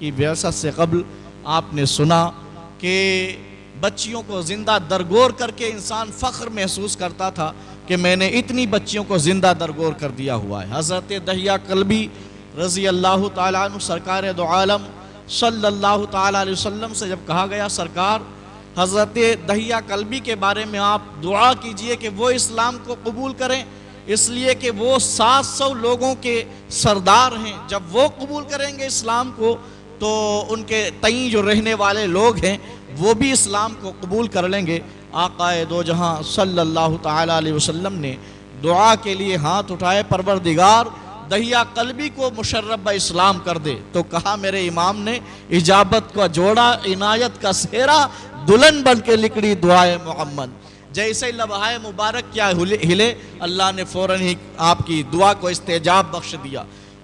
کی بعثت سے قبل آپ نے سنا کہ بچیوں کو زندہ درگور کر کے انسان فخر محسوس کرتا تھا کہ میں نے اتنی بچیوں کو زندہ درگور کر دیا ہوا ہے۔ حضرت دحیہ کلبی رضی اللہ تعالیٰ عنہ سرکار دو عالم صلی اللہ تعالیٰ علیہ وسلم سے جب کہا گیا سرکار حضرت دحیہ کلبی کے بارے میں آپ دعا کیجئے کہ وہ اسلام کو قبول کریں، اس لیے کہ وہ 700 لوگوں کے سردار ہیں، جب وہ قبول کریں گے اسلام کو تو ان کے تئیں جو رہنے والے لوگ ہیں وہ بھی اسلام کو قبول کر لیں گے۔ آقا دو جہاں صلی اللہ تعالیٰ علیہ وسلم نے دعا کے لیے ہاتھ اٹھائے، پروردگار دحیہ کلبی کو مشرب اسلام کر دے، تو کہا میرے امام نے اجابت کا جوڑا عنایت کا سہرا دلہن بن کے لکڑی دعائے محمد، جیسے لبہائے مبارک کیا ہلے اللہ نے فوراً ہی آپ کی دعا کو استجاب بخش دیا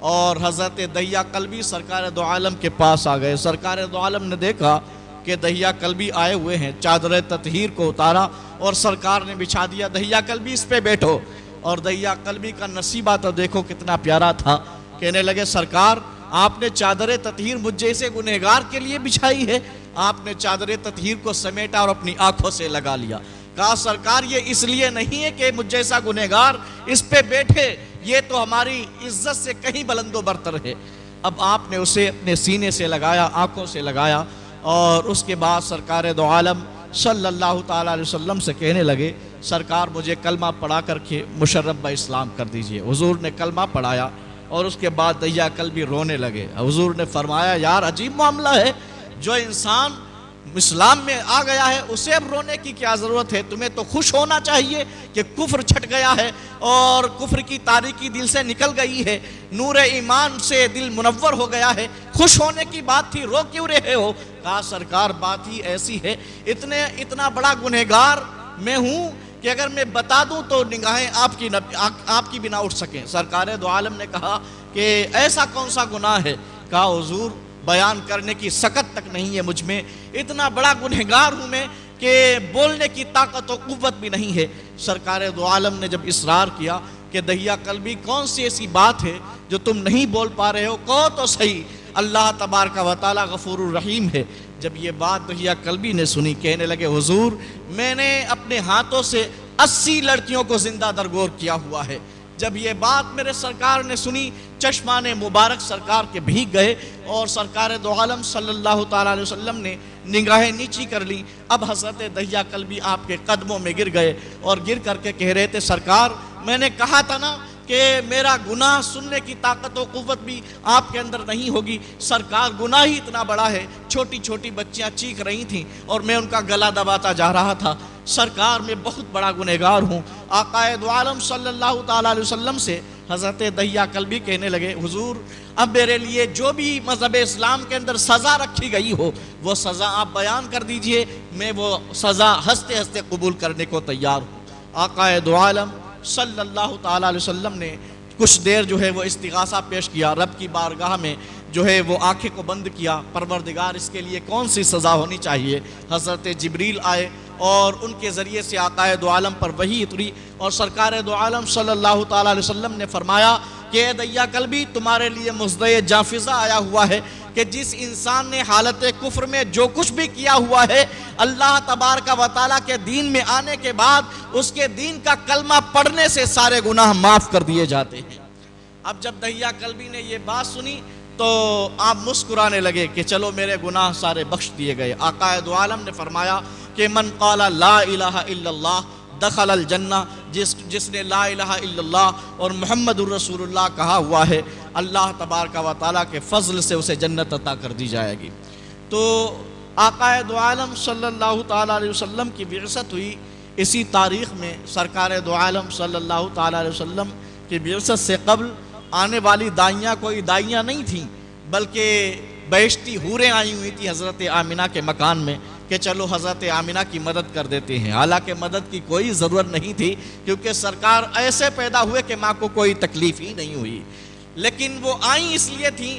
اور حضرت دحیہ کلبی سرکار دو عالم کے پاس آ گئے۔ سرکار دو عالم نے دیکھا کہ دحیہ کلبی آئے ہوئے ہیں، چادر تطہیر کو اتارا اور سرکار نے بچھا دیا، دحیہ کلبی اس پہ بیٹھو، اور دحیہ کلبی کا نصیبہ تو دیکھو کتنا پیارا تھا، کہنے لگے سرکار آپ نے چادر تطہیر مجھ جیسے گنہگار کے لیے بچھائی ہے، آپ نے چادر تطہیر کو سمیٹا اور اپنی آنکھوں سے لگا لیا، کہا سرکار یہ اس لیے نہیں ہے کہ مجھ جیسا گنہگار اس پہ بیٹھے، یہ تو ہماری عزت سے کہیں بلند و برتر ہے۔ اب آپ نے اسے اپنے سینے سے لگایا، آنکھوں سے لگایا، اور اس کے بعد سرکار دو عالم صلی اللہ تعالیٰ علیہ وسلم سے کہنے لگے سرکار مجھے کلمہ پڑھا کر کے مشرب اسلام کر دیجئے۔ حضور نے کلمہ پڑھایا اور اس کے بعد دحیہ کلبی رونے لگے۔ حضور نے فرمایا یار عجیب معاملہ ہے، جو انسان اسلام میں آ گیا ہے اسے اب رونے کی کیا ضرورت ہے، تمہیں تو خوش ہونا چاہیے کہ کفر چھٹ گیا ہے اور کفر کی تاریکی دل سے نکل گئی ہے، نور ایمان سے دل منور ہو گیا ہے، خوش ہونے کی بات تھی، رو کیوں رہے ہو؟ کہا سرکار بات ہی ایسی ہے، اتنا بڑا گنہگار میں ہوں کہ اگر میں بتا دوں تو نگاہیں آپ کی بھی نہ اٹھ سکیں۔ سرکار دو عالم نے کہا کہ ایسا کون سا گناہ ہے؟ کہا حضور بیان کرنے کی سکت تک نہیں ہے مجھ میں، اتنا بڑا گنہگار ہوں میں کہ بولنے کی طاقت و قوت بھی نہیں ہے۔ سرکار دو عالم نے جب اصرار کیا کہ دحیہ کلبی کون سی ایسی بات ہے جو تم نہیں بول پا رہے ہو، کہو تو صحیح، اللہ تبارک و تعالی غفور الرحیم ہے۔ جب یہ بات دحیہ کلبی نے سنی، کہنے لگے حضور میں نے اپنے ہاتھوں سے 80 لڑکیوں کو زندہ درگور کیا ہوا ہے۔ جب یہ بات میرے سرکار نے سنی، چشمان مبارک سرکار کے بھیگ گئے اور سرکار دو عالم صلی اللہ تعالیٰ علیہ وسلم نے نگاہیں نیچی کر لی۔ اب حضرت دحیہ کلبی آپ کے قدموں میں گر گئے اور گر کر کے کہہ رہے تھے سرکار میں نے کہا تھا نا کہ میرا گناہ سننے کی طاقت و قوت بھی آپ کے اندر نہیں ہوگی، سرکار گناہ ہی اتنا بڑا ہے، چھوٹی چھوٹی بچیاں چیخ رہی تھیں اور میں ان کا گلا دباتا جا رہا تھا، سرکار میں بہت بڑا گنہگار ہوں۔ آقا دو عالم صلی اللہ تعالیٰ علیہ وسلم سے حضرت دحیہ کلبی کہنے لگے حضور اب میرے لیے جو بھی مذہب اسلام کے اندر سزا رکھی گئی ہو وہ سزا آپ بیان کر دیجئے، میں وہ سزا ہنستے ہنستے قبول کرنے کو تیار ہوں۔ آقا دو عالم صلی اللہ تعالیٰ علیہ وسلم نے کچھ دیر جو ہے وہ استغاثہ پیش کیا، رب کی بارگاہ میں جو ہے وہ آنکھیں کو بند کیا، پروردگار اس کے لیے کون سی سزا ہونی چاہیے۔ حضرت جبریل آئے اور ان کے ذریعے سے آقا دو عالم پر وحی اتری اور سرکار دو عالم صلی اللہ تعالیٰ علیہ وسلم نے فرمایا کہ اے دحیہ کلبی تمہارے لیے مزدے جافظہ آیا ہوا ہے کہ جس انسان نے حالت کفر میں جو کچھ بھی کیا ہوا ہے، اللہ تبارک و تعالیٰ کے دین میں آنے کے بعد اس کے دین کا کلمہ پڑھنے سے سارے گناہ معاف کر دیے جاتے ہیں۔ اب جب دحیہ کلبی نے یہ بات سنی تو آپ مسکرانے لگے کہ چلو میرے گناہ سارے بخش دیے گئے۔ آقا دو عالم نے فرمایا کہ من قال لا الہ الا اللہ دخل الجنہ، جس نے لا الہ الا اللہ اور محمد الرسول اللہ کہا ہوا ہے، اللہ تبارک و تعالیٰ کے فضل سے اسے جنت عطا کر دی جائے گی۔ تو آقا دو عالم صلی اللہ تعالیٰ علیہ وسلم کی بعثت ہوئی اسی تاریخ میں۔ سرکار دو عالم صلی اللہ تعالیٰ علیہ وسلم کی بعثت سے قبل آنے والی دائیاں کوئی دائیاں نہیں تھیں، بلکہ بیشتی حوریں آئی ہوئی تھیں حضرت آمنہ کے مکان میں کہ چلو حضرت آمنہ کی مدد کر دیتے ہیں، حالانکہ مدد کی کوئی ضرورت نہیں تھی کیونکہ سرکار ایسے پیدا ہوئے کہ ماں کو کوئی تکلیف ہی نہیں ہوئی، لیکن وہ آئیں اس لیے تھیں،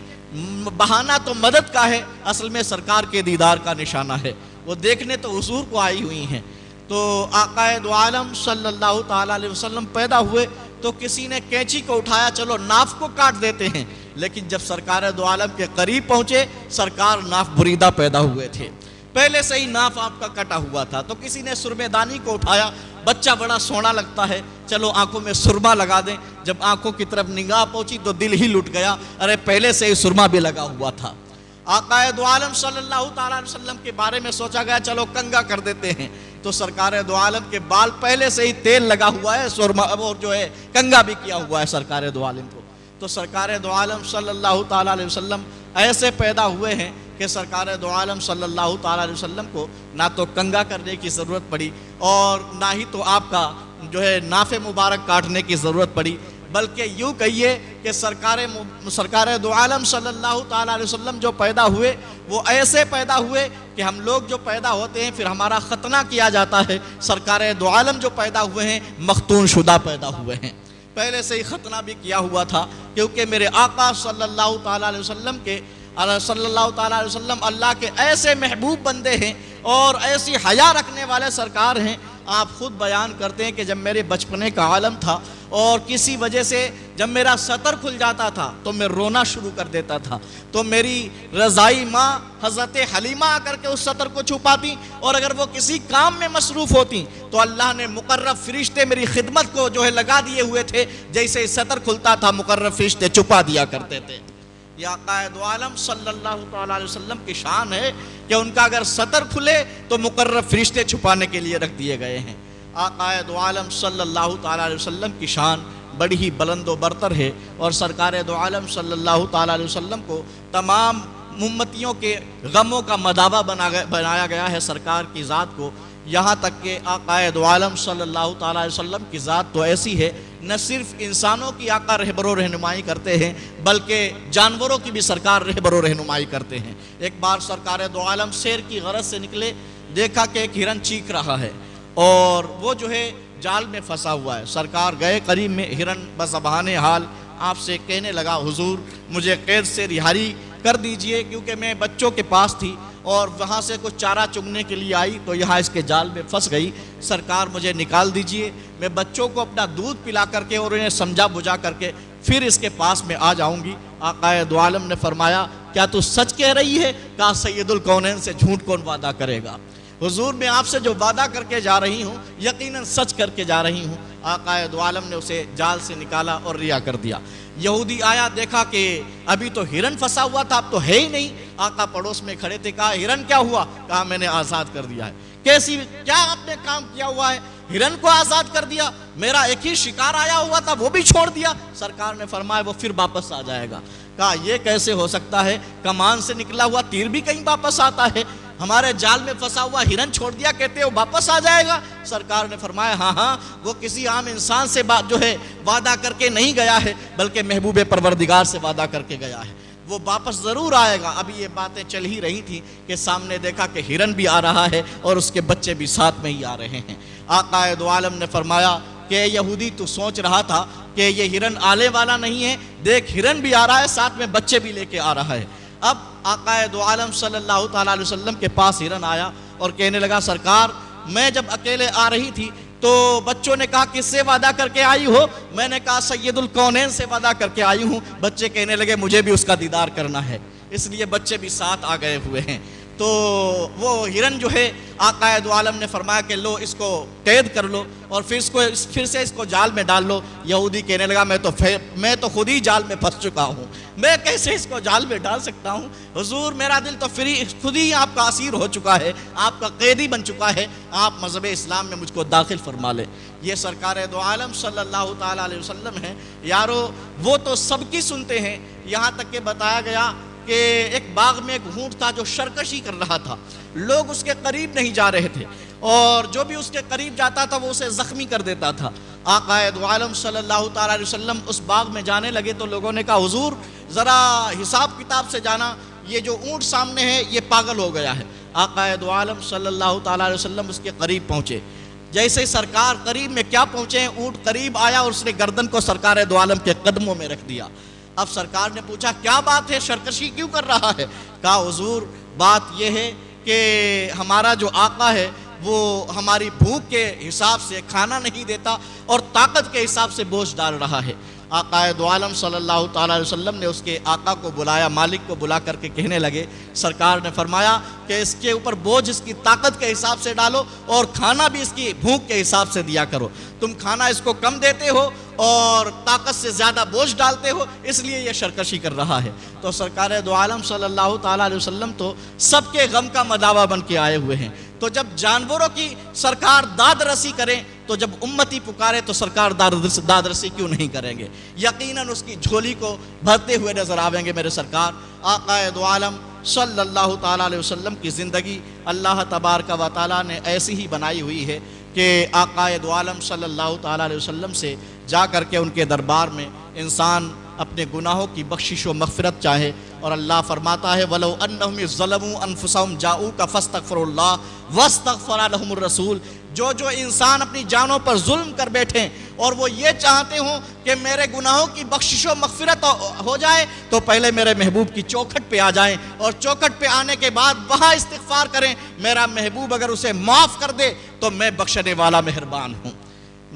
بہانہ تو مدد کا ہے، اصل میں سرکار کے دیدار کا نشانہ ہے، وہ دیکھنے تو حضور کو آئی ہوئی ہیں۔ تو آقا دو عالم صلی اللہ تعالیٰ علیہ وسلم پیدا ہوئے تو کسی نے کینچی کو اٹھایا چلو ناف کو کاٹ دیتے ہیں، لیکن جب سرکار دو عالم کے قریب پہنچے سرکار ناف بریدہ پیدا ہوئے تھے، پہلے سے ہی ناف آپ کا کٹا ہوا تھا، تو کسی نے سرمے دانی کو اٹھایا، بچہ بڑا سونا لگتا ہے، چلو آنکھوں میں سرما لگا دیں، جب آنکھوں کی طرف نگاہ پہنچی تو دل ہی لٹ گیا، ارے پہلے سے ہی سرما بھی لگا ہوا تھا۔ آقا دو عالم صلی اللہ تعالیٰ علیہ وسلم کے بارے میں سوچا گیا چلو کنگا کر دیتے ہیں، تو سرکار دو عالم کے بال پہلے سے ہی تیل لگا ہوا ہے، سرما اور جو ہے کنگا بھی کیا ہوا ہے سرکار دو عالم کو، تو سرکار دو عالم صلی اللہ تعالیٰ علیہ وسلم ایسے پیدا ہوئے ہیں کہ سرکار دو عالم صلی اللہ تعالیٰ علیہ وسلم کو نہ تو کنگا کرنے کی ضرورت پڑی اور نہ ہی تو آپ کا جو ہے ناف مبارک کاٹنے کی ضرورت پڑی، بلکہ یوں کہیے کہ سرکار دو عالم صلی اللہ تعالیٰ علیہ وسلم جو پیدا ہوئے وہ ایسے پیدا ہوئے کہ ہم لوگ جو پیدا ہوتے ہیں پھر ہمارا ختنہ کیا جاتا ہے، سرکار دو عالم جو پیدا ہوئے ہیں مختون شدہ پیدا ہوئے ہیں، پہلے سے ہی ختنہ بھی کیا ہوا تھا، کیونکہ میرے آقا صلی اللہ تعالیٰ علیہ وسلم اللہ کے ایسے محبوب بندے ہیں اور ایسی حیا رکھنے والے سرکار ہیں۔ آپ خود بیان کرتے ہیں کہ جب میرے بچپنے کا عالم تھا اور کسی وجہ سے جب میرا سطر کھل جاتا تھا تو میں رونا شروع کر دیتا تھا، تو میری رضائی ماں حضرت حلیمہ آ کر کے اس سطر کو چھپاتی، اور اگر وہ کسی کام میں مصروف ہوتی تو اللہ نے مقرب فرشتے میری خدمت کو جو ہے لگا دیے ہوئے تھے، جیسے سطر کھلتا تھا مقرب فرشتے چھپا دیا کرتے تھے۔ یہ آقا دو عالم صلی اللہ تعالیٰ علیہ وسلم کی شان ہے کہ ان کا اگر سطر کھلے تو مقرب فرشتے چھپانے کے لیے رکھ دیے گئے ہیں۔ آقا دو عالم صلی اللہ تعالیٰ علیہ وسلم کی شان بڑی ہی بلند و برتر ہے، اور سرکار دو عالم صلی اللہ تعالیٰ علیہ وسلم کو تمام امتیوں کے غموں کا مداوا بنایا گیا ہے سرکار کی ذات کو، یہاں تک کہ آقا دو عالم صلی اللہ تعالیٰ علیہ وسلم کی ذات تو ایسی ہے، نہ صرف انسانوں کی آقا رہبر و رہنمائی کرتے ہیں بلکہ جانوروں کی بھی سرکار رہبر و رہنمائی کرتے ہیں۔ ایک بار سرکار دو عالم سیر کی غرض سے نکلے، دیکھا کہ ایک ہرن چیخ رہا ہے اور وہ جو ہے جال میں پھنسا ہوا ہے، سرکار گئے قریب میں، ہرن بزبان حال آپ سے کہنے لگا حضور مجھے قید سے رہائی کر دیجئے، کیونکہ میں بچوں کے پاس تھی اور وہاں سے کچھ چارہ چگنے کے لیے آئی تو یہاں اس کے جال میں پھنس گئی، سرکار مجھے نکال دیجئے، میں بچوں کو اپنا دودھ پلا کر کے اور انہیں سمجھا بجھا کر کے پھر اس کے پاس میں آ جاؤں گی۔ آقا دو عالم نے فرمایا کیا تو سچ کہہ رہی ہے؟ کہا سید الکونین سے جھوٹ کون وعدہ کرے گا، حضور میں آپ سے جو وعدہ کر کے جا رہی ہوں یقیناً سچ کر کے جا رہی ہوں۔ آقا دو عالم نے اسے جال سے نکالا اور رہا کر دیا۔ یہودی آیا، دیکھا کہ ابھی تو ہرن پھنسا ہوا تھا، اب تو ہے ہی نہیں۔ آقا پڑوس میں کھڑے تھے، کہا ہرن کیا ہوا؟ کہا میں نے آزاد کر دیا ہے۔ کیا آپ نے کام کیا ہوا ہے؟ ہرن کو آزاد کر دیا، میرا ایک ہی شکار آیا ہوا تھا وہ بھی چھوڑ دیا۔ سرکار نے فرمایا وہ پھر واپس آ جائے گا۔ کہا یہ کیسے ہو سکتا ہے، کمان سے نکلا ہوا تیر بھی کہیں واپس آتا ہے، ہمارے جال میں پھنسا ہوا ہرن چھوڑ دیا کہتے ہو واپس آ جائے گا؟ سرکار نے فرمایا ہاں وہ کسی عام انسان سے جو ہے وعدہ کر کے نہیں گیا ہے بلکہ محبوب پروردگار سے وعدہ کر کے گیا ہے، وہ واپس ضرور آئے گا۔ ابھی یہ باتیں چل ہی رہی تھی کہ سامنے دیکھا کہ ہرن بھی آ رہا ہے اور اس کے بچے بھی ساتھ میں ہی آ رہے ہیں۔ آقا دو عالم نے فرمایا کہ اے یہودی تو سوچ رہا تھا کہ یہ ہرن آنے والا نہیں ہے، دیکھ ہرن بھی آ رہا ہے ساتھ میں بچے بھی لے کے آ رہا ہے۔ اب آقا دو عالم صلی اللہ تعالیٰ علیہ وسلم کے پاس ہرن آیا اور کہنے لگا سرکار میں جب اکیلے آ رہی تھی تو بچوں نے کہا کس سے وعدہ کر کے آئی ہو؟ میں نے کہا سید الکونین سے وعدہ کر کے آئی ہوں۔ بچے کہنے لگے مجھے بھی اس کا دیدار کرنا ہے، اس لیے بچے بھی ساتھ آ گئے ہوئے ہیں۔ تو وہ ہرن جو ہے آقا دو عالم نے فرمایا کہ لو اس کو قید کر لو اور پھر سے اس کو جال میں ڈال لو۔ یہودی کہنے لگا میں تو خود ہی جال میں پھنس چکا ہوں، میں کیسے اس کو جال میں ڈال سکتا ہوں؟ حضور میرا دل تو خود ہی آپ کا اسیر ہو چکا ہے، آپ کا قیدی بن چکا ہے، آپ مذہب اسلام میں مجھ کو داخل فرما لے۔ یہ سرکار دو عالم صلی اللہ تعالیٰ علیہ وسلم ہیں۔ یارو وہ تو سب کی سنتے ہیں، یہاں تک کہ بتایا گیا کہ ایک باغ میں ایک اونٹ تھا جو سرکشی کر رہا تھا، لوگ اس کے قریب نہیں جا رہے تھے اور جو بھی اس کے قریب جاتا تھا وہ اسے زخمی کر دیتا تھا۔ آقا دو عالم صلی اللہ تعالیٰ علیہ وسلم اس باغ میں جانے لگے تو لوگوں نے کہا حضور ذرا حساب کتاب سے جانا، یہ جو اونٹ سامنے ہے یہ پاگل ہو گیا ہے۔ آقا دو عالم صلی اللہ تعالیٰ علیہ وسلم اس کے قریب پہنچے، جیسے سرکار قریب میں کیا پہنچے، اونٹ قریب آیا اور اس نے گردن کو سرکار دو عالم کے قدموں میں رکھ دیا۔ اب سرکار نے پوچھا کیا بات ہے، سرکشی کیوں کر رہا ہے؟ کہا حضور بات یہ ہے کہ ہمارا جو آقا ہے وہ ہماری بھوک کے حساب سے کھانا نہیں دیتا اور طاقت کے حساب سے بوجھ ڈال رہا ہے، آقا دو عالم صلی اللہ تعالیٰ علیہ وسلم نے اس کے آقا کو بلایا، مالک کو بلا کر کے کہنے لگے، سرکار نے فرمایا کہ اس کے اوپر بوجھ اس کی طاقت کے حساب سے ڈالو اور کھانا بھی اس کی بھوک کے حساب سے دیا کرو، تم کھانا اس کو کم دیتے ہو اور طاقت سے زیادہ بوجھ ڈالتے ہو، اس لیے یہ سرکشی کر رہا ہے۔ تو سرکار دو عالم صلی اللہ تعالیٰ علیہ وسلم تو سب کے غم کا مداوا بن کے آئے ہوئے ہیں، تو جب جانوروں کی سرکار داد رسی کریں تو جب امتی پکارے تو سرکار داد رسی کیوں نہیں کریں گے؟ یقیناً اس کی جھولی کو بھرتے ہوئے نظر آویں گے میرے سرکار۔ آقا دو عالم صلی اللہ تعالیٰ علیہ وسلم کی زندگی اللہ تبارک و تعالیٰ نے ایسی ہی بنائی ہوئی ہے کہ آقا دو عالم صلی اللہ تعالیٰ علیہ وسلم سے جا کر کے ان کے دربار میں انسان اپنے گناہوں کی بخشش و مغفرت چاہے، اور اللہ فرماتا ہے وَلَوْ أَنَّهُمْ ظَلَمُوا أَنفُسَهُمْ جَاءُوكَ فَاسْتَغْفِرُوا اللَّهَ وَاسْتَغْفَرَ لَهُمُ الرَّسُولُ۔ جو انسان اپنی جانوں پر ظلم کر بیٹھیں اور وہ یہ چاہتے ہوں کہ میرے گناہوں کی بخشش و مغفرت ہو جائے تو پہلے میرے محبوب کی چوکھٹ پہ آ جائیں، اور چوکھٹ پہ آنے کے بعد وہاں استغفار کریں، میرا محبوب اگر اسے معاف کر دے تو میں بخشنے والا مہربان ہوں۔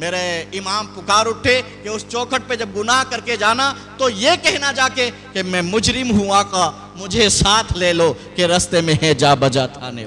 میرے امام پکار اٹھے کہ اس چوکھٹ پہ جب گناہ کر کے جانا تو یہ کہنا جا کے کہ میں مجرم ہوں آقا، مجھے ساتھ لے لو کہ رستے میں ہے جا بجا تھانے۔